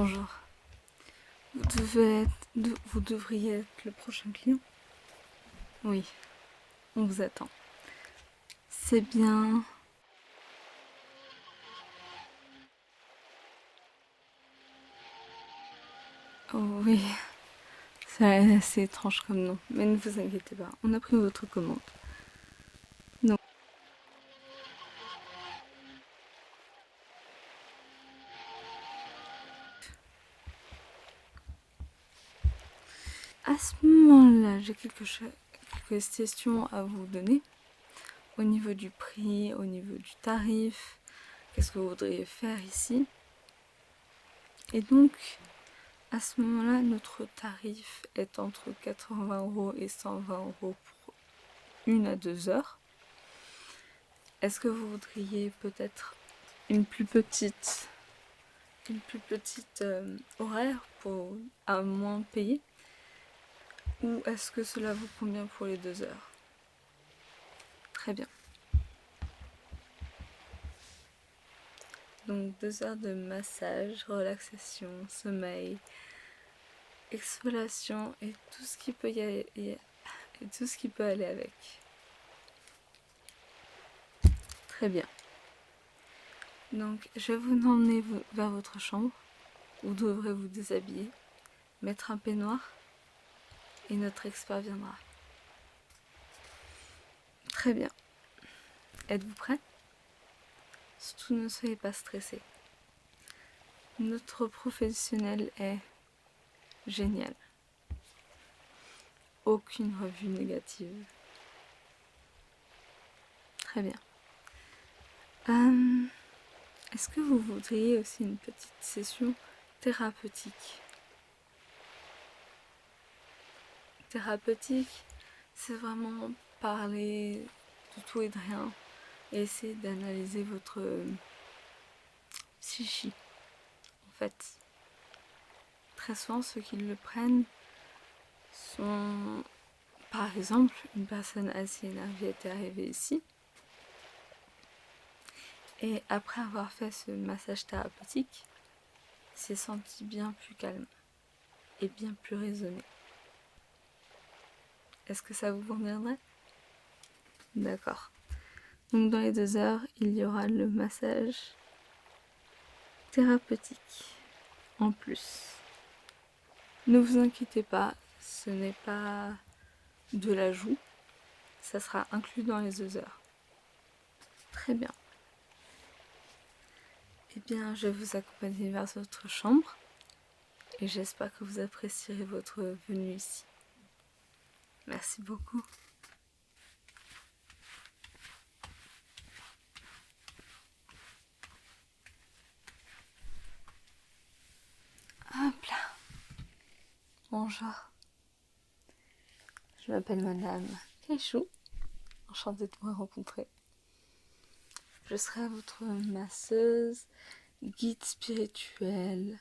Bonjour. Vous devriez être le prochain client? Oui, on vous attend. C'est bien. Oh oui, c'est assez étrange comme nom, mais ne vous inquiétez pas, on a pris votre commande. Donc, à ce moment-là, j'ai quelques questions à vous donner. Au niveau du prix, au niveau du tarif, qu'est-ce que vous voudriez faire ici? Et donc, à ce moment-là, notre tarif est entre 80 € et 120 € pour 1 à 2 heures. Est-ce que vous voudriez peut-être une plus petite horaire pour à moins payer? Ou est-ce que cela vous convient pour les 2 heures? Très bien. Donc 2 heures de massage, relaxation, sommeil, exfoliation et tout ce qui peut aller avec. Très bien. Donc je vais vous emmener vers votre chambre. Vous devrez vous déshabiller, mettre un peignoir et notre expert viendra. Très bien. Êtes-vous prêt? Surtout ne soyez pas stressé. Notre professionnel est génial. Aucune revue négative. Très bien. Est-ce que vous voudriez aussi une petite session thérapeutique? Thérapeutique, c'est vraiment parler de tout et de rien et essayer d'analyser votre psyché. En fait, très souvent, ceux qui le prennent sont, par exemple, une personne assez énervée était arrivée ici. Et après avoir fait ce massage thérapeutique, s'est senti bien plus calme et bien plus raisonné. Est-ce que ça vous conviendrait? D'accord. Donc dans les 2 heures, il y aura le massage thérapeutique en plus. Ne vous inquiétez pas, ce n'est pas de l'ajout, ça sera inclus dans les 2 heures. Très bien. Eh bien, je vais vous accompagner vers votre chambre et j'espère que vous apprécierez votre venue ici. Merci beaucoup. Hop là. Bonjour. Je m'appelle Madame Keichou. Enchantée de vous rencontrer. Je serai votre masseuse, guide spirituel,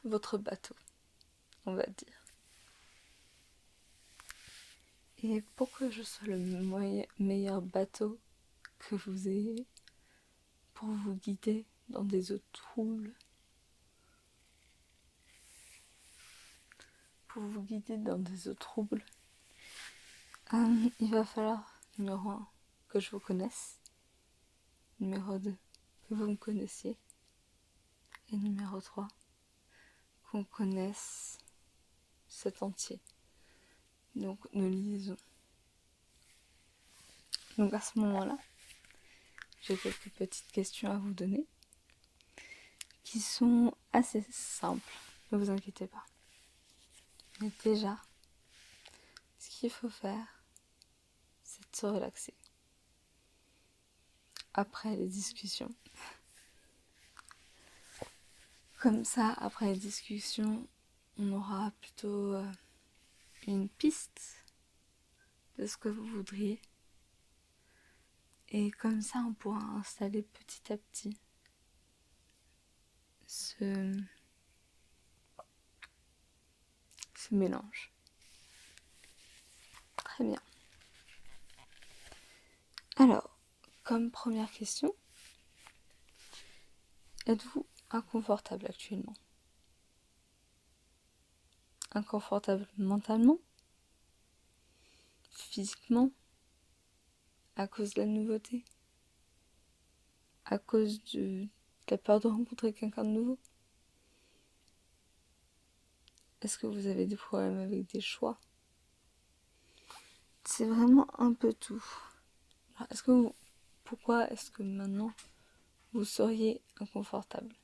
votre bateau, on va dire. Et pour que je sois le meilleur bateau que vous ayez, pour vous guider dans des eaux troubles, il va falloir, numéro 1, que je vous connaisse, numéro 2, que vous me connaissiez, et numéro 3, qu'on connaisse cet entier. Donc nos liaisons. Donc à ce moment-là, j'ai quelques petites questions à vous donner qui sont assez simples, ne vous inquiétez pas. Mais déjà, ce qu'il faut faire, c'est de se relaxer. Après les discussions. Comme ça, après les discussions, on aura plutôt une piste de ce que vous voudriez. Et comme ça, on pourra installer petit à petit ce mélange. Très bien. Alors, comme première question, êtes-vous inconfortable actuellement? Inconfortable mentalement? Physiquement? À cause de la nouveauté? À cause de la peur de rencontrer quelqu'un de nouveau? Est-ce que vous avez des problèmes avec des choix? C'est vraiment un peu tout. Alors, pourquoi est-ce que maintenant vous seriez inconfortable?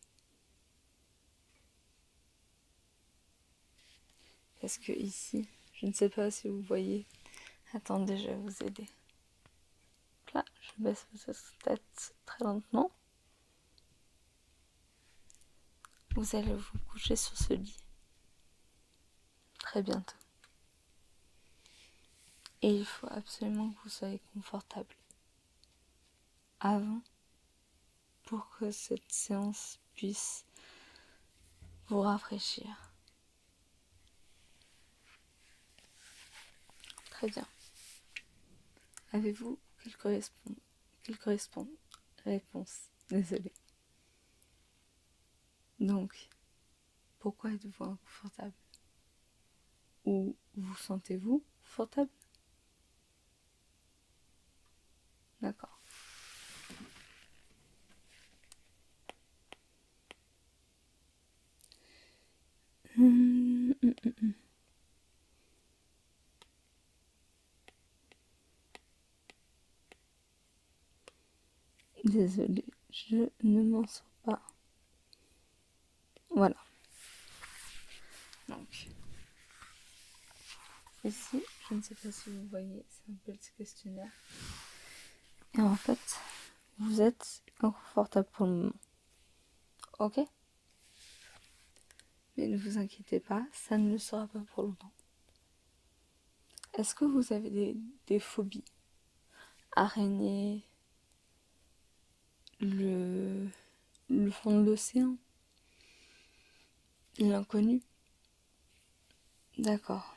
Parce que ici, je ne sais pas si vous voyez. Attendez, je vais vous aider. Là, je baisse votre tête très lentement. Vous allez vous coucher sur ce lit. Très bientôt. Et il faut absolument que vous soyez confortable avant pour que cette séance puisse vous rafraîchir. Très bien. Avez-vous réponse? Désolée. Donc, pourquoi êtes-vous inconfortable? Ou vous sentez-vous confortable? D'accord. Désolée, je ne m'en sors pas. Voilà. Donc, ici, je ne sais pas si vous voyez, c'est un petit questionnaire. Et en fait, vous êtes inconfortable pour le moment. Ok? Mais ne vous inquiétez pas, ça ne le sera pas pour longtemps. Est-ce que vous avez des phobies? Araignées, le fond de l'océan, l'inconnu? D'accord.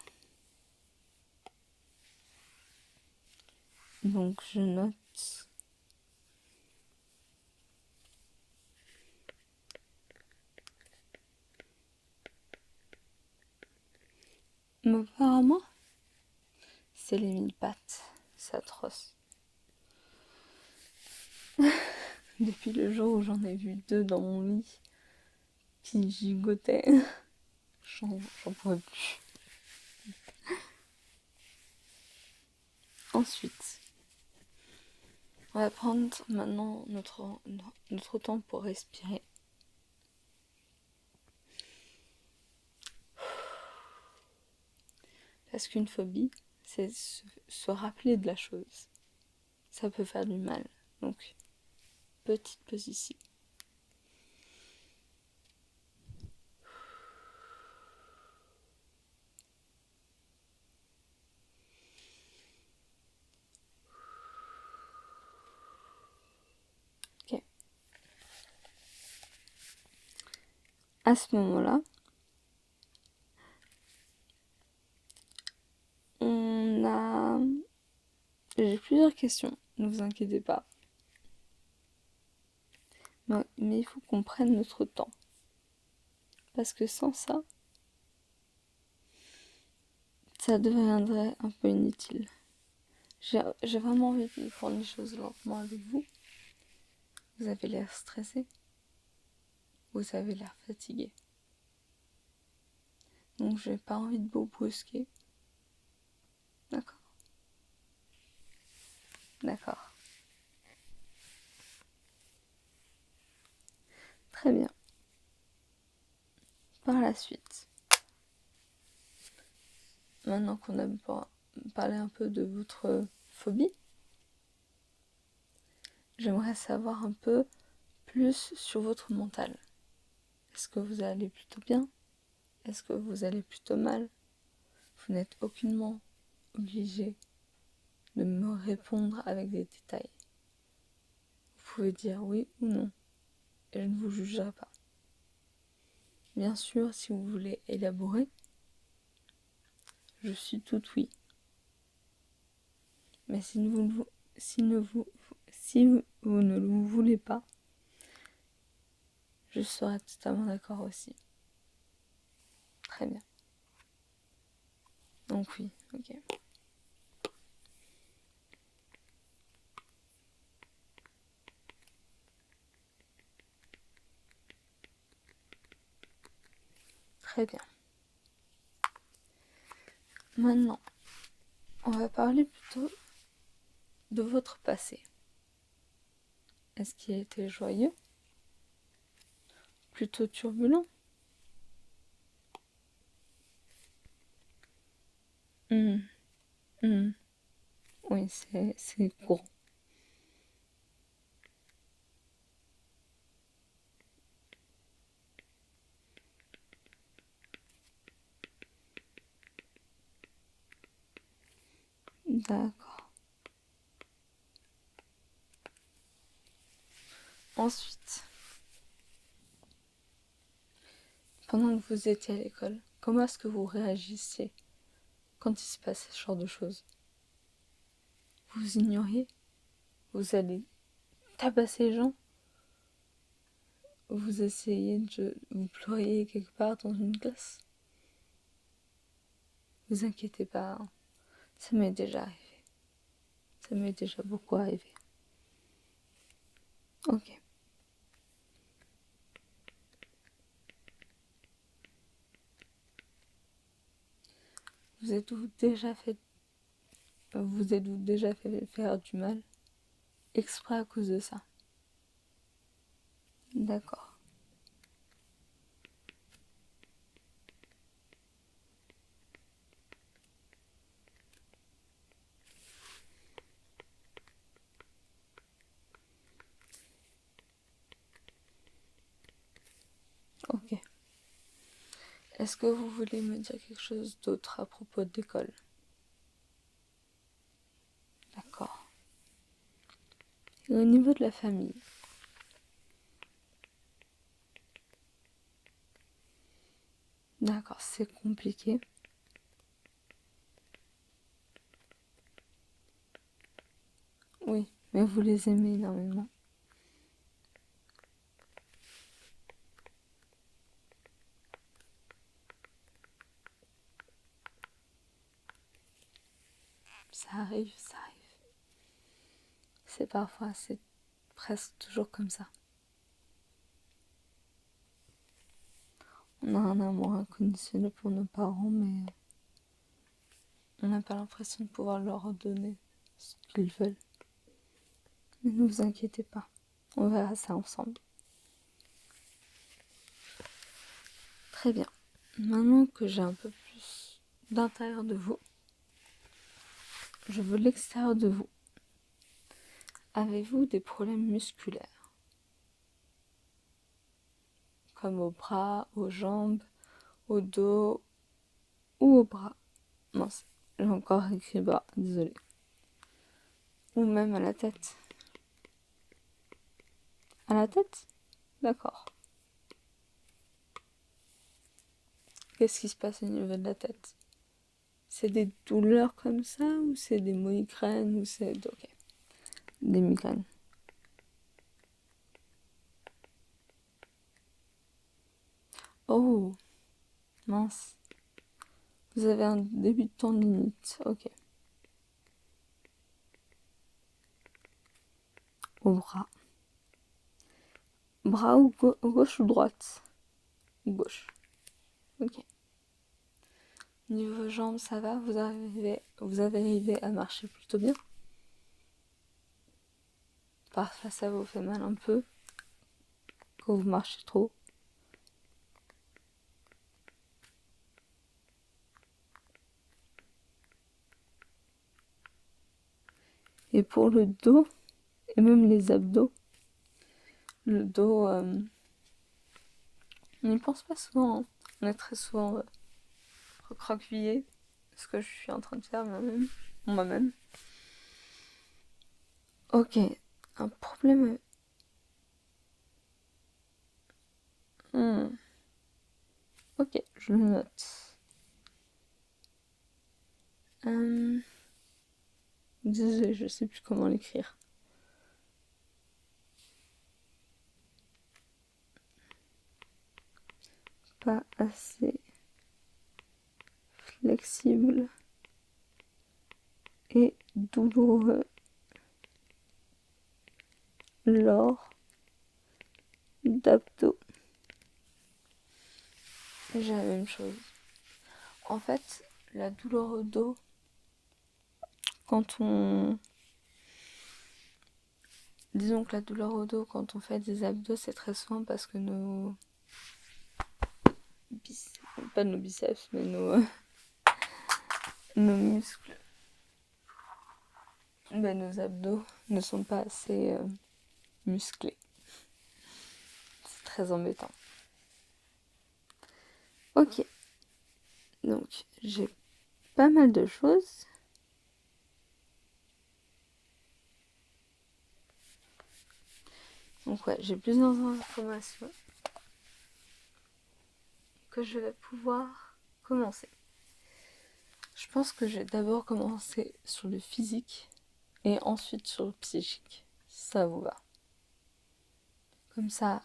Donc je note. Mais apparemment, c'est les 1000 pattes. C'est atroce. Depuis le jour où j'en ai vu 2 dans mon lit qui gigotaient, j'en pourrais plus. Ensuite, on va prendre maintenant notre temps pour respirer. Parce qu'une phobie, c'est se rappeler de la chose. Ça peut faire du mal. Donc, petite pause ici. Ok. À ce moment-là, j'ai plusieurs questions, ne vous inquiétez pas. Mais il faut qu'on prenne notre temps. Parce que sans ça, ça deviendrait un peu inutile. J'ai vraiment envie de prendre les choses lentement avec vous. Vous avez l'air stressé. Vous avez l'air fatigué. Donc j'ai pas envie de vous brusquer. D'accord? D'accord. Très bien. Par la suite, maintenant qu'on a parlé un peu de votre phobie, j'aimerais savoir un peu plus sur votre mental. Est-ce que vous allez plutôt bien? Est-ce que vous allez plutôt mal? Vous n'êtes aucunement obligé de me répondre avec des détails. Vous pouvez dire oui ou non, et je ne vous jugerai pas. Bien sûr, si vous voulez élaborer, je suis tout oui. Mais si vous ne le voulez pas, Je serais totalement d'accord aussi. Très bien. Donc oui, ok. Très bien. Maintenant, on va parler plutôt de votre passé. Est-ce qu'il a été joyeux? Plutôt turbulent? Hmm, hmm. Oui, c'est courant. D'accord. Ensuite, pendant que vous étiez à l'école, comment est-ce que vous réagissiez quand il se passait ce genre de choses? Vous ignoriez? Vous allez tabasser les gens? Vous essayez de vous pleuriez quelque part dans une classe? Vous inquiétez pas, hein. Ça m'est déjà arrivé. Ça m'est déjà beaucoup arrivé. Ok. Vous êtes-vous déjà fait faire du mal exprès à cause de ça? D'accord. Ok. Est-ce que vous voulez me dire quelque chose d'autre à propos de l'école? D'accord. Et au niveau de la famille? D'accord, c'est compliqué. Oui, mais vous les aimez énormément. Ça arrive, ça arrive. C'est presque toujours comme ça. On a un amour inconditionnel pour nos parents, mais on n'a pas l'impression de pouvoir leur donner ce qu'ils veulent. Mais ne vous inquiétez pas, on verra ça ensemble. Très bien. Maintenant que j'ai un peu plus d'intérieur de vous, je veux l'extérieur de vous. Avez-vous des problèmes musculaires? Comme au bras, aux jambes, au dos ou au bras? Non, j'ai encore écrit bras, désolé. Ou même à la tête. À la tête? D'accord. Qu'est-ce qui se passe au niveau de la tête? C'est des douleurs comme ça ou c'est des migraines ou c'est... Ok. Des migraines. Oh, mince. Vous avez un début de tendinite. Ok. Au bras. Bras ou gauche ou droite? Gauche. Ok. Niveau jambes, ça va? Vous avez arrivé à marcher plutôt bien? Parfois, ça vous fait mal un peu quand vous marchez trop. Et pour le dos, et même les abdos, le dos, on n'y pense pas souvent, hein. On est très souvent recroquevillé, ce que je suis en train de faire moi-même. Ok, un problème. Ok, je le note. Euh, Désolée, je sais plus comment l'écrire. pas assez flexible et douloureux lors d'abdos. J'ai la même chose. En fait, la douleur au dos, disons que la douleur au dos quand on fait des abdos, c'est très souvent parce que pas nos biceps, mais nos muscles, nos abdos ne sont pas assez musclés. C'est très embêtant. Ok, donc j'ai pas mal de choses. Donc ouais, j'ai plusieurs informations que je vais pouvoir commencer. Je pense que je vais d'abord commencer sur le physique et ensuite sur le psychique. Ça vous va. Comme ça,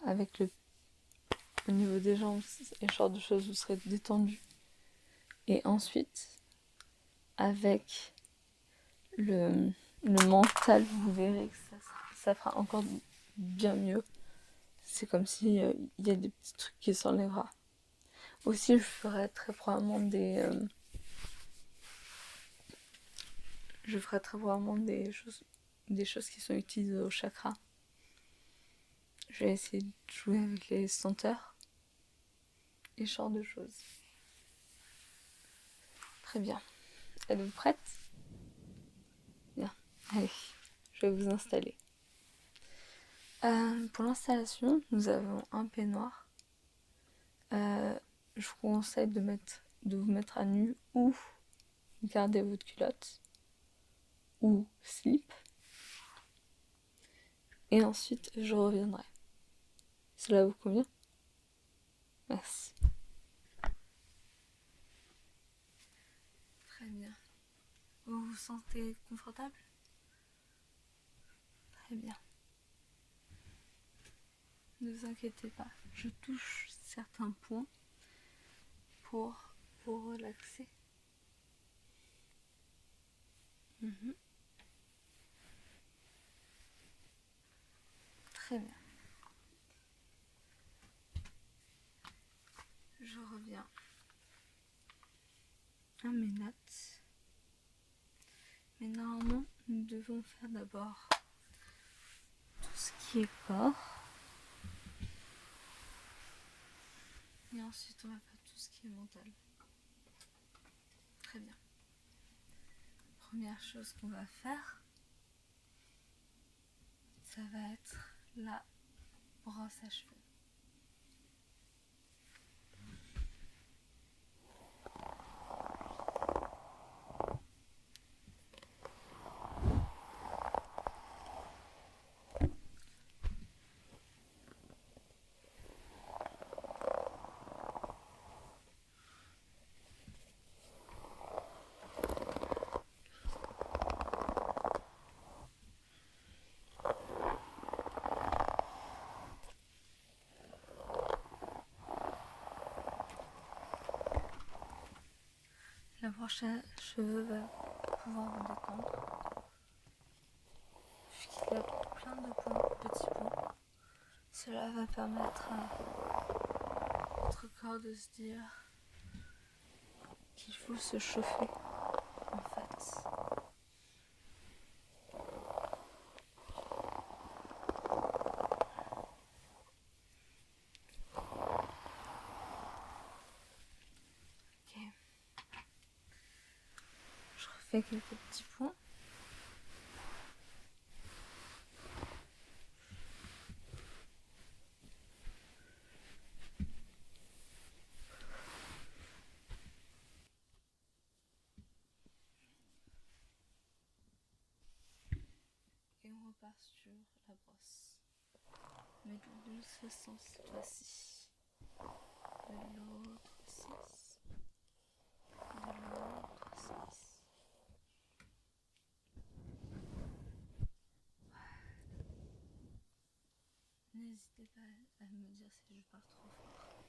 au niveau des jambes et ce genre de choses, vous serez détendu. Et ensuite, avec le mental, vous verrez que ça fera encore bien mieux. C'est comme si il y a des petits trucs qui s'enlèvera. Aussi, je ferai très probablement des choses qui sont utilisées au chakra. Je vais essayer de jouer avec les senteurs et ce genre de choses. Très bien. Êtes-vous prête ? Bien. Allez, je vais vous installer. Pour l'installation, nous avons un peignoir. Je vous conseille de vous mettre à nu ou garder votre culotte ou slip. Et ensuite, je reviendrai. Cela vous convient ? Merci. Très bien. Vous vous sentez confortable ? Très bien. Ne vous inquiétez pas, je touche certains points pour vous relaxer. Très bien. Je reviens à mes notes. Mais normalement, nous devons faire d'abord tout ce qui est corps. Et ensuite, on va faire tout ce qui est mental. Très bien. Première chose qu'on va faire, ça va être la brosse à cheveux. La brosse à cheveux va pouvoir vous détendre. Puisqu'il y a plein de petits points. Cela va permettre à votre corps de se dire qu'il faut se chauffer, en fait. Ok. Je refais quelques petits points. Et on repart sur la brosse. Mais de l'autre sens cette fois-ci. De l'autre sens. De l'autre sens. N'hésitez pas à me dire si je pars trop fort.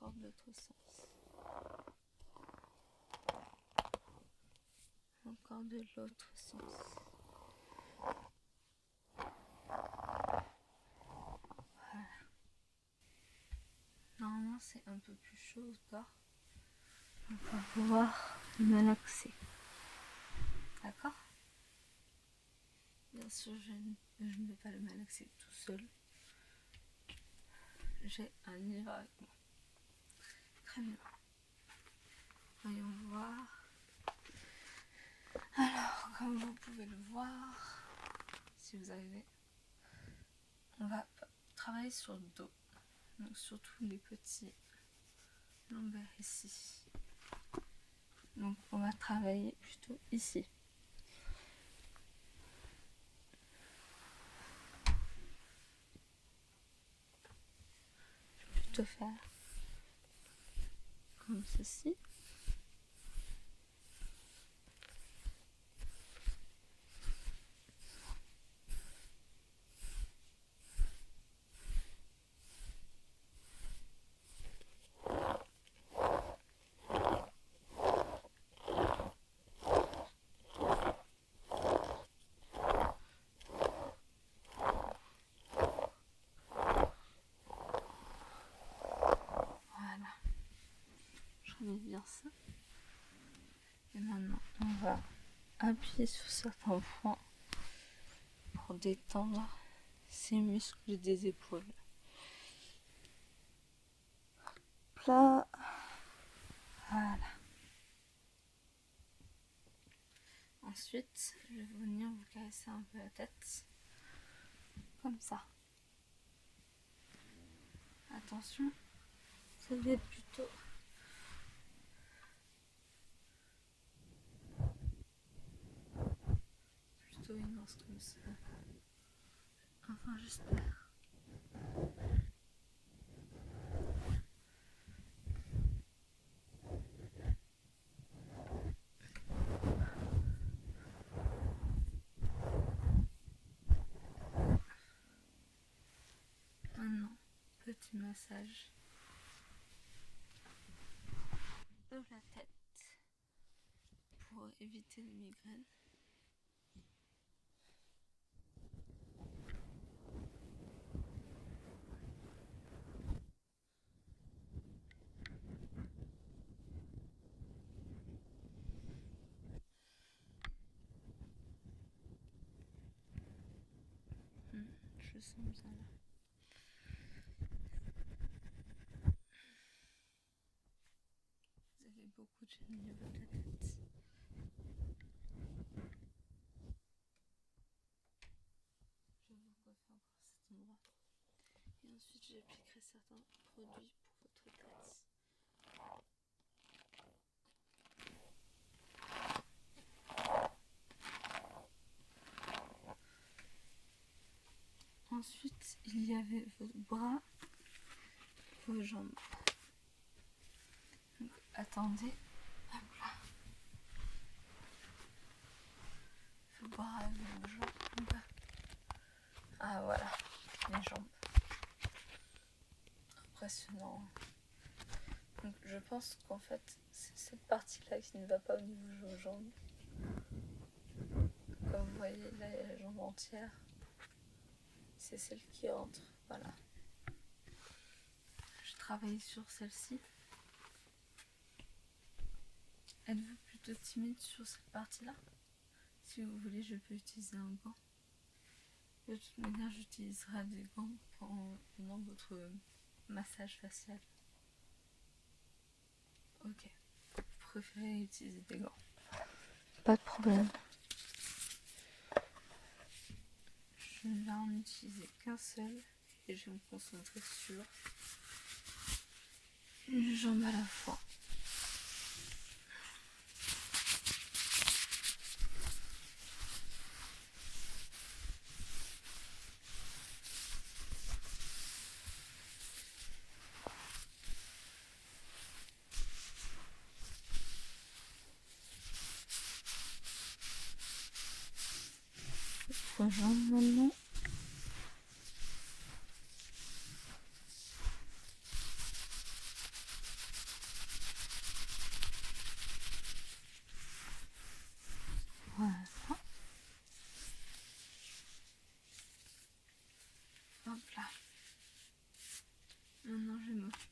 encore de l'autre sens. Encore de l'autre sens. Voilà. Normalement c'est un peu plus chaud au corps. On va pouvoir malaxer. D'accord? Bien sûr, je ne vais pas le malaxer tout seul. J'ai un livre avec moi. Très bien. Voyons voir. Alors, comme vous pouvez le voir, si vous arrivez, on va travailler sur le dos. Donc surtout les petits lombaires ici. Donc on va travailler plutôt ici. Je vais plutôt faire comme ceci. Voilà. Je remets bien ça. Et maintenant, on va appuyer sur certains points pour détendre ces muscles des épaules. Là, voilà. Ensuite, je vais venir vous caresser un peu la tête, comme ça. Attention, ça va être plutôt immense comme ça. Enfin, j'espère. Maintenant, petit massage de la tête pour éviter les migraines. Je sens bien là. Vous avez beaucoup de gêne au niveau de la tête. Je vais vous coiffer encore cet endroit. Et ensuite, j'appliquerai certains produits pour votre tête. Ensuite, il y avait vos bras, vos jambes. Donc, attendez. Hop là. Vos bras et vos jambes. Ah voilà, les jambes. Impressionnant. Donc, je pense qu'en fait, c'est cette partie-là qui ne va pas au niveau de vos jambes. Comme vous voyez, là, il y a la jambe entière. C'est celle qui rentre. Voilà. Je travaille sur celle-ci. Êtes-vous plutôt timide sur cette partie-là? Si vous voulez, je peux utiliser un gant. De toute manière, j'utiliserai des gants pendant votre massage facial. Ok. Vous préférez utiliser des gants? Pas de problème. Je ne vais en utiliser qu'un seul et je vais me concentrer sur une jambe à la fois. Trois jambes maintenant.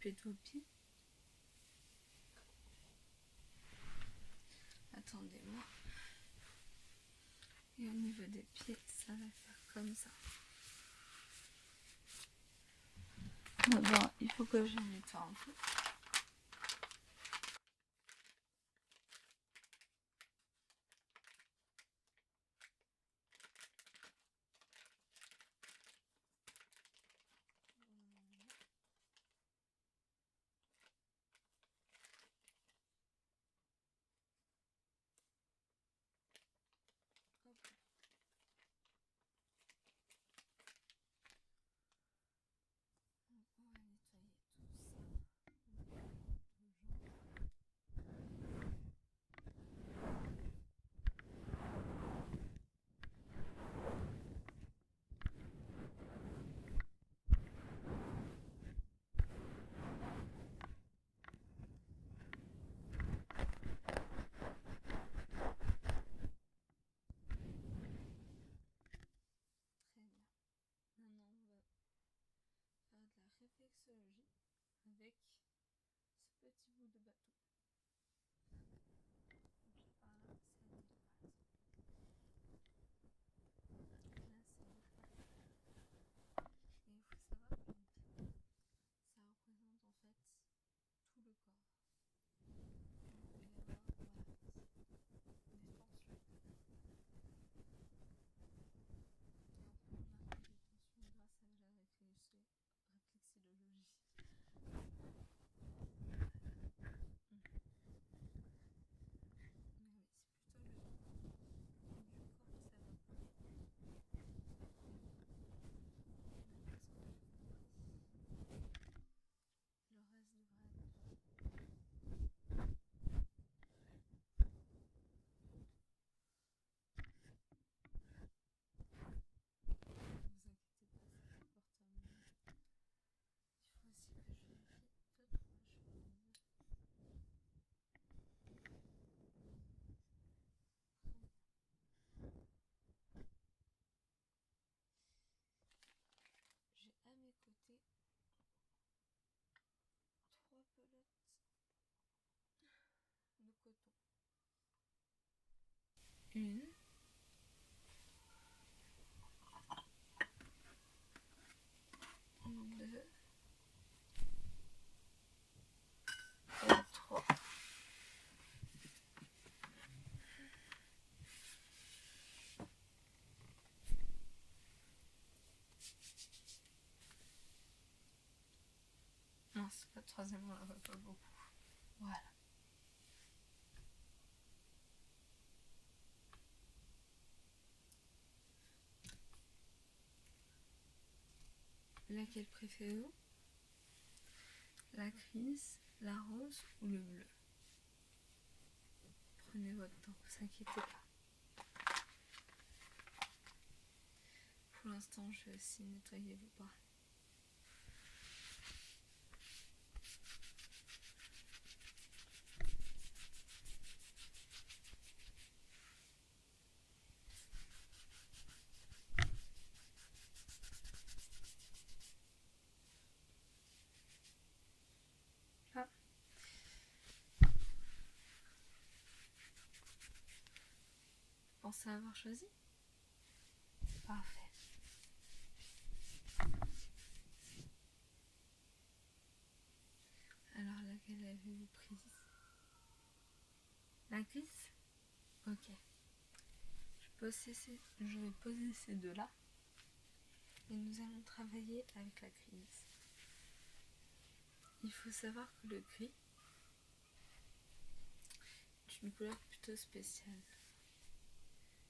s'occuper de vos pieds. Attendez-moi. Et au niveau des pieds, ça va faire comme ça. D'abord, il faut que je nettoie un peu. Hop. Donc, on va nettoyer tout ça. Très bien. Maintenant, on va faire de la réflexologie avec ce petit bout de bâton. Donc par là, c'est la télépathie. Là, c'est le pattes. Et il faut savoir que ça représente en fait tout le corps. Il peut y avoir des tensions. Et en fait, on a des tensions grâce à la réflexologie. Mais oui, c'est plutôt le haut du corps que ça va parler. Parce que le reste devrait être bon. Ne vous inquiétez pas, ça va terminer. Il faut aussi que je vérifie 2-3 choses. J'ai à mes côtés 3 pelotes de coton. Une, deux, et 3. Non, c'est la troisième, on la voit pas beaucoup. Voilà. Laquelle préférez-vous? La grise, la rose ou le bleu? Prenez votre temps, ne vous inquiétez pas. Pour l'instant, je vais aussi nettoyer vos bras. Ah. Pensez avoir choisi? Parfait. Alors, laquelle avez-vous prise? La grise? Ok. Je vais poser ces deux-là. Et nous allons travailler avec la grise. Il faut savoir que le gris est une couleur plutôt spéciale.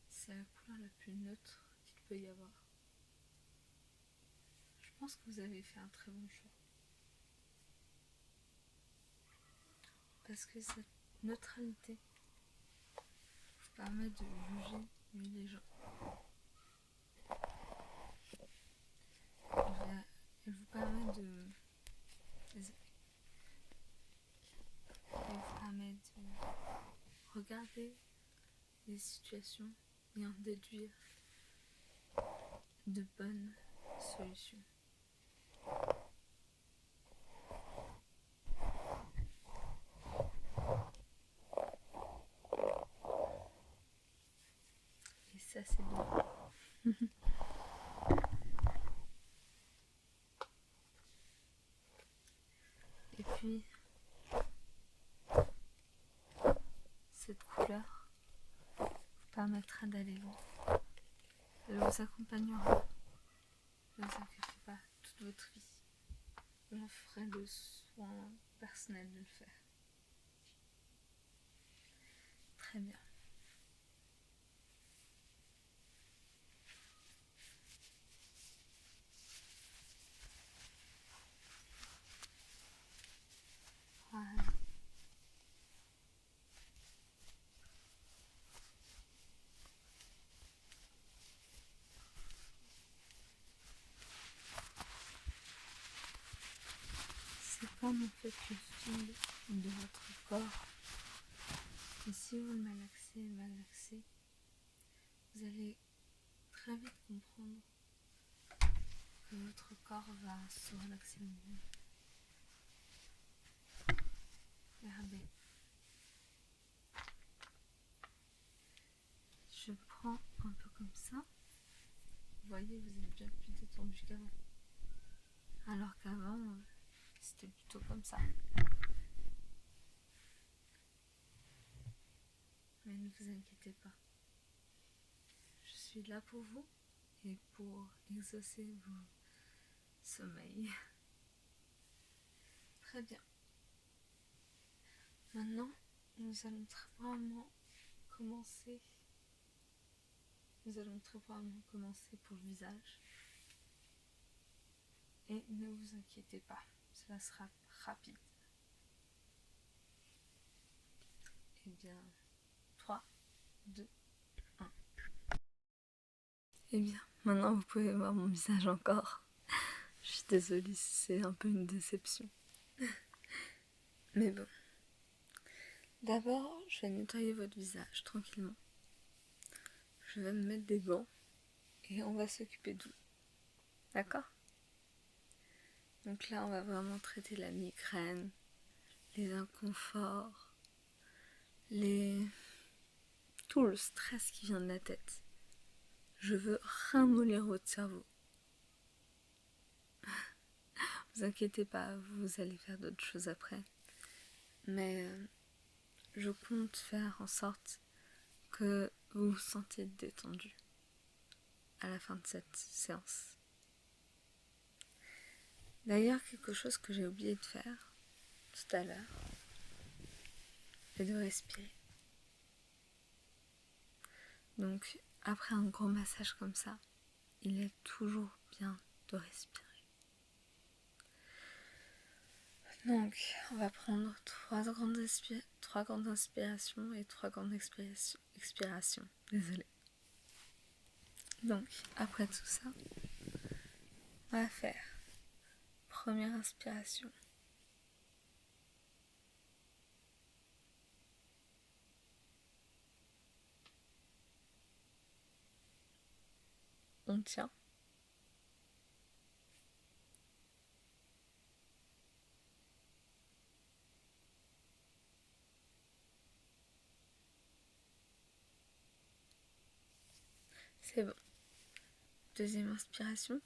C'est la couleur la plus neutre qu'il peut y avoir. Je pense que vous avez fait un très bon choix. Parce que cette neutralité vous permet de juger mieux les gens. Elle vous permet de regarder les situations et en déduire de bonnes solutions. c'est bien. Et puis, cette couleur vous permettra d'aller loin. Elle vous accompagnera. Ne vous inquiétez pas, toute votre vie. J'en ferai le soin personnel de le faire. Très bien. Voilà. C'est comme en fait le fil de votre corps. Et si vous le malaxez, vous allez très vite comprendre que votre corps va se relaxer lui-même. Regardez. Je prends un peu comme ça. Vous voyez, vous êtes bien plus détendu qu'avant. Alors qu'avant, c'était plutôt comme ça. Mais ne vous inquiétez pas. Je suis là pour vous et pour exaucer vos sommeils. Très bien. Maintenant, nous allons très probablement commencer. Pour le visage. Et ne vous inquiétez pas, cela sera rapide. Eh bien, 3, 2, 1. Eh bien, maintenant vous pouvez voir mon visage encore. Je suis désolée si c'est un peu une déception. Mais bon. D'abord, je vais nettoyer votre visage tranquillement. Je vais me mettre des gants et on va s'occuper de vous. D'accord ? Donc là, on va vraiment traiter la migraine, les inconforts, tout le stress qui vient de la tête. Je veux ramollir votre cerveau. Vous inquiétez pas, vous allez faire d'autres choses après. Mais je compte faire en sorte que vous vous sentiez détendu à la fin de cette séance. D'ailleurs, quelque chose que j'ai oublié de faire tout à l'heure, c'est de respirer. Donc, après un gros massage comme ça, il est toujours bien de respirer. Donc, on va prendre 3 grandes inspirations et 3 grandes expirations. Désolée. Donc, après tout ça, on va faire première inspiration. On tient. C'est bon. Deuxième inspiration.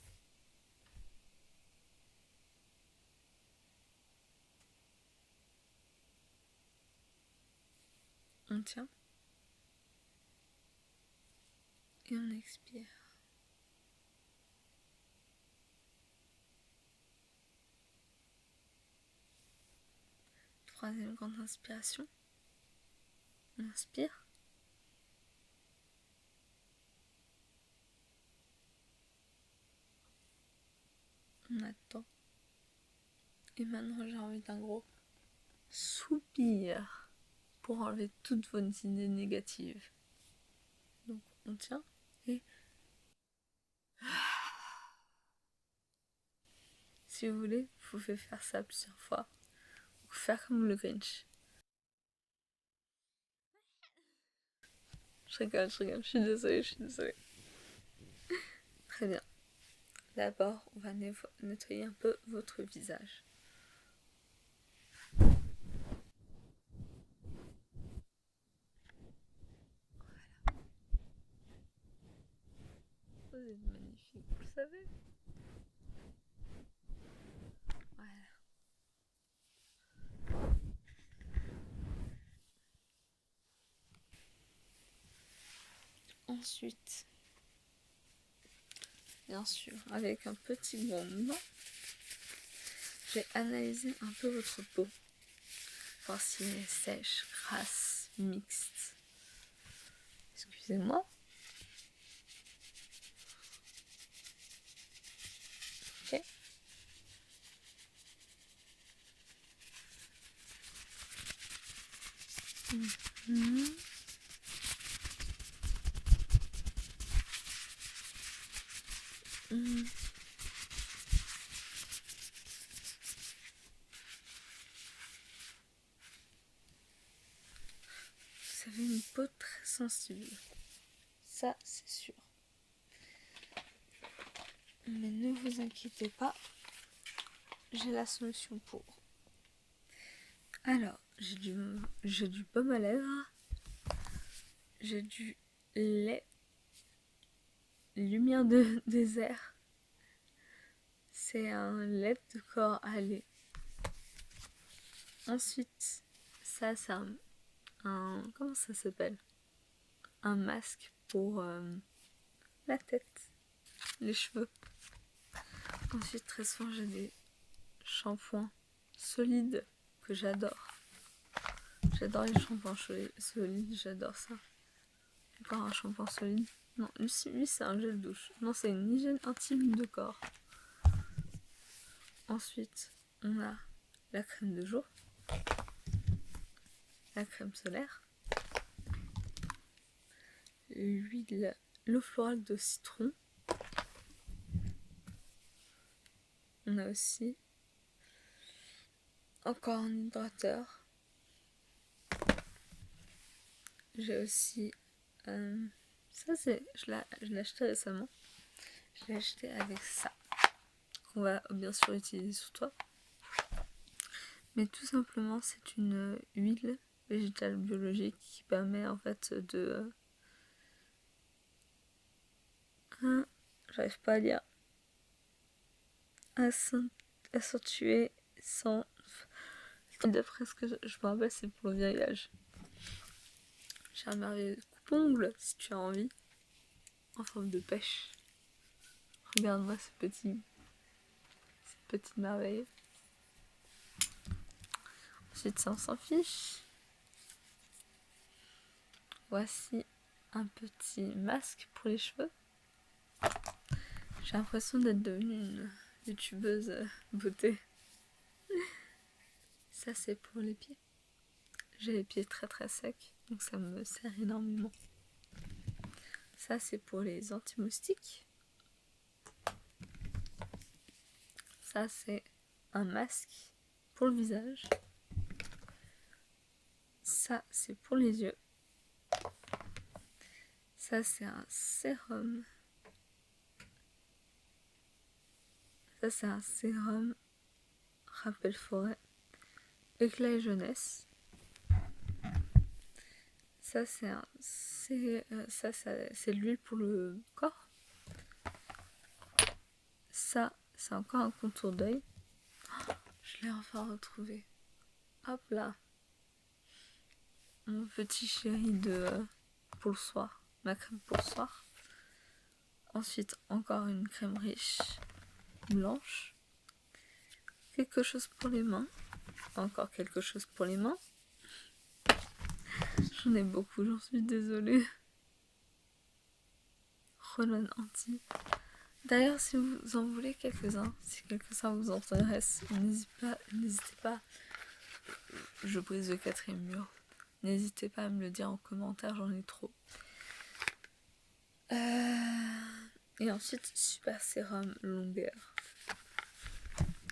On tient. Et on expire. Troisième grande inspiration. On inspire. On attend. Et maintenant, j'ai envie d'un gros soupir pour enlever toutes vos idées négatives. Donc, on tient et... Si vous voulez, vous pouvez faire ça plusieurs fois. Ou faire comme le Grinch. Je rigole, je suis désolée. Très bien. D'abord, on va nettoyer un peu votre visage. savez. Voilà. Ensuite, bien sûr, avec un petit bande, j'ai analysé un peu votre peau. Voir si elle est sèche, grasse, mixte. Excusez-moi. Ok. Mmh. Mmh. Vous avez une peau très sensible. Ça, c'est sûr. Mais ne vous inquiétez pas, j'ai la solution pour. Alors, j'ai du baume à lèvres, j'ai du lait, lumière de désert. C'est un lait de corps à lait. Ensuite, ça c'est un comment ça s'appelle? Un masque pour la tête, les cheveux. Ensuite, très souvent, j'ai des shampoings solides que j'adore. J'adore les shampoings solides, j'adore ça. Encore un shampoing solide. Non, lui c'est un gel douche. Non, c'est une hygiène intime de corps. Ensuite, on a la crème de jour, la crème solaire, l'eau florale de citron. On a aussi encore un hydrateur. J'ai aussi ça je l'ai acheté récemment. Je l'ai acheté avec ça qu'on va bien sûr utiliser sur toi. Mais tout simplement c'est une huile végétale biologique qui permet en fait de j'arrive pas à lire, accentuer sans d'après ce que je me rappelle c'est pour le vieillage. J'ai un merveilleux coupe-ongles si tu as envie en forme de pêche. Regarde-moi ces petites merveilles. Ensuite, ça on s'en fiche. Voici un petit masque pour les cheveux. J'ai l'impression d'être devenue une youtubeuse beauté. Ça c'est pour les pieds. J'ai les pieds très très secs, donc ça me sert énormément. Ça c'est pour les anti-moustiques. Ça c'est un masque pour le visage. Ça c'est pour les yeux. Ça c'est un sérum. Ça c'est un sérum rappel forêt éclat et jeunesse. Ça c'est l'huile pour le corps. Ça c'est encore un contour d'œil. Je l'ai enfin retrouvé. Hop là. Mon petit chéri pour le soir. Ma crème pour le soir. Ensuite, encore une crème riche blanche. Quelque chose pour les mains. Encore quelque chose pour les mains. J'en ai beaucoup, j'en suis désolée. Roll-on anti. D'ailleurs, si vous en voulez quelques-uns, si quelques-uns vous intéresse, n'hésitez pas. Je brise le quatrième mur. N'hésitez pas à me le dire en commentaire, j'en ai trop. Et ensuite, super sérum longueur.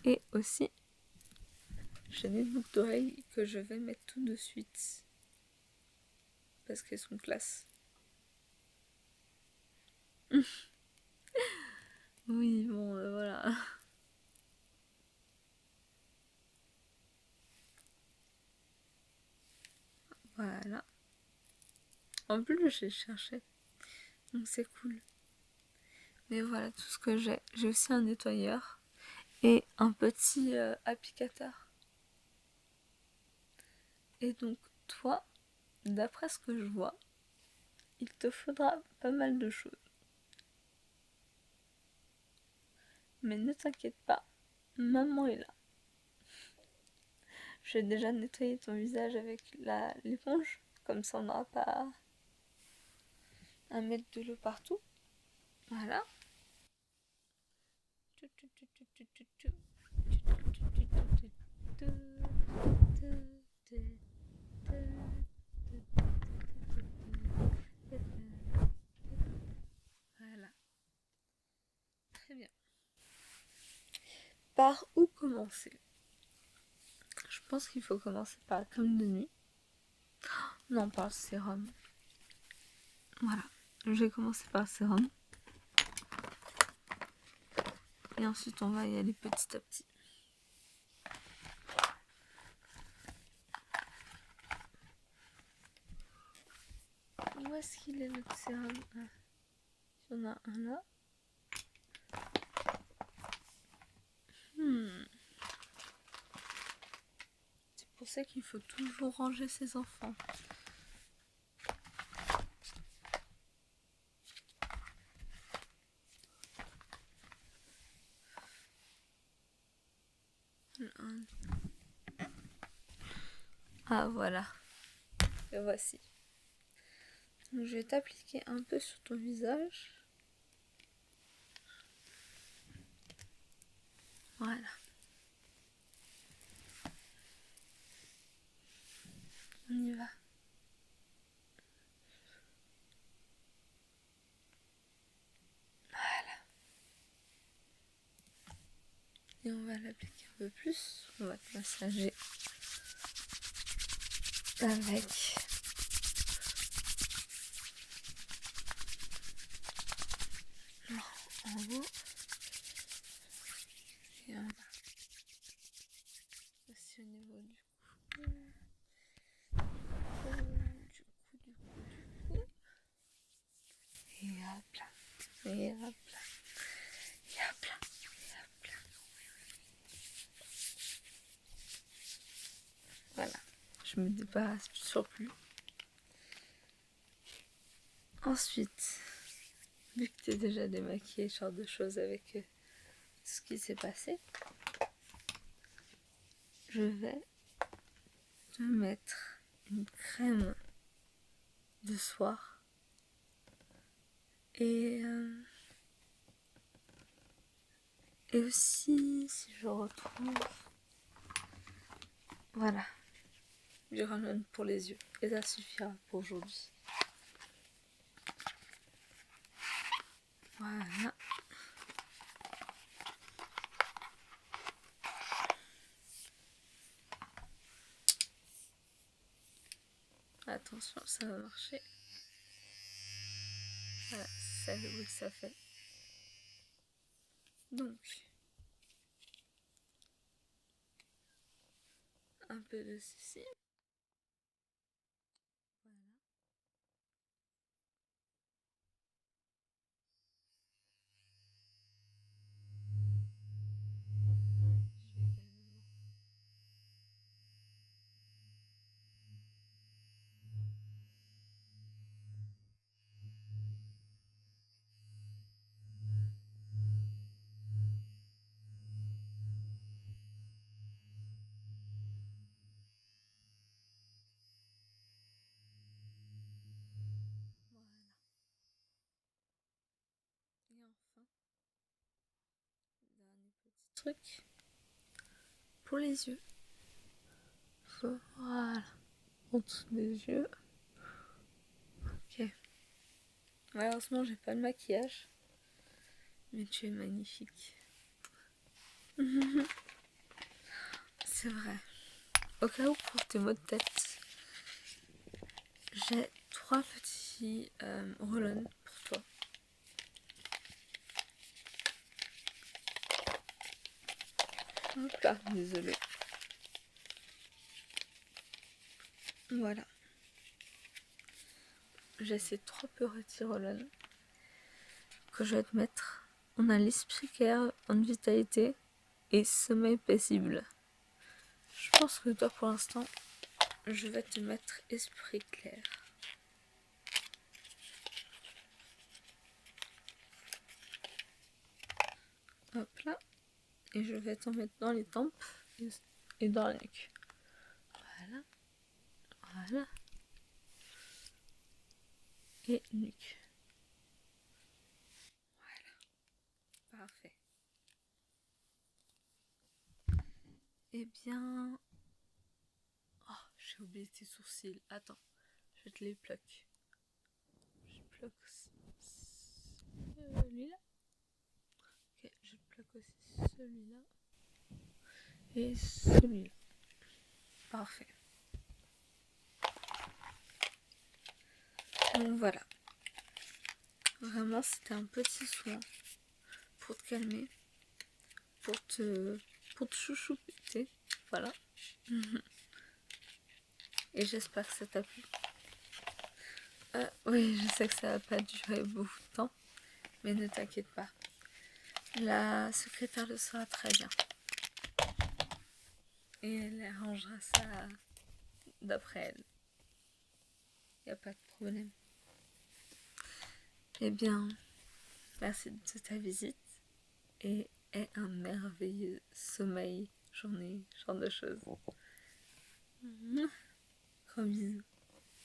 Et aussi, j'ai des boucles d'oreilles que je vais mettre tout de suite. Parce qu'elles sont classe. Oui, bon, voilà. Voilà. En plus, je cherchais. Donc c'est cool. Mais voilà tout ce que j'ai. J'ai aussi un nettoyeur et un petit applicateur. Et donc toi, d'après ce que je vois, il te faudra pas mal de choses. Mais ne t'inquiète pas, maman est là. Je vais déjà nettoyer ton visage avec l'éponge, comme ça on n'aura pas à mettre de l'eau partout. Voilà. Voilà. Très bien. Par où commencer? Je pense qu'il faut commencer par la crème de nuit. Non, par le sérum. Voilà. Je vais commencer par le sérum. Et ensuite, on va y aller petit à petit. Où est-ce qu'il est notre sérum? Il y en a un là. C'est pour ça qu'il faut toujours ranger ses enfants. Ah voilà. Le voici. Donc, je vais t'appliquer un peu sur ton visage. Voilà. On y va. Voilà. Et on va l'appliquer un peu plus. On va te massager avec en haut et en bas. Voici au niveau du cou. Et hop là. Et hop là. Et hop là. Et hop là. Voilà. Je me débarrasse du surplus. Ensuite, vu que tu es déjà démaquillée, ce genre de choses avec ce qui s'est passé, je vais te mettre une crème de soir et aussi, si je retrouve, voilà, du Roll-On pour les yeux. Et ça suffira pour aujourd'hui. Voilà. Attention, ça va marcher. Voilà, c'est ça le bruit que ça fait. Donc, un peu de ceci. Voilà. Je vais également. Voilà. Et enfin, dernier petit truc pour les yeux. Voilà. En dessous des yeux. Ok. Malheureusement, j'ai pas de maquillage. Mais tu es magnifique. C'est vrai. Au cas où, pour tes maux de tête, j'ai 3 petits roll-on pour toi. Hop là, désolée. Voilà. J'ai ces 3 petits roll-on que je vais te mettre, on a l'esprit clair, bonne vitalité et sommeil paisible. Je pense que toi pour l'instant, je vais te mettre esprit clair. Hop là. Et je vais t'en mettre dans les tempes et dans la nuque. Voilà. Voilà. Et nuque. Voilà. Parfait. Eh bien... Oh, j'ai oublié tes sourcils. Attends, je te les pluck. Je pluck celui-là. Ok, je pluck aussi celui-là. Et celui-là. Parfait. Donc voilà. Vraiment, c'était un petit soin pour te calmer, pour te chouchouter. Voilà. Et j'espère que ça t'a plu. Oui, je sais que ça va pas durer beaucoup de temps, mais ne t'inquiète pas. La secrétaire le saura très bien. Et elle arrangera ça d'après elle. Y a pas de problème. Eh bien, merci de ta visite et aie un merveilleux sommeil, journée, genre de choses. Gros bisous.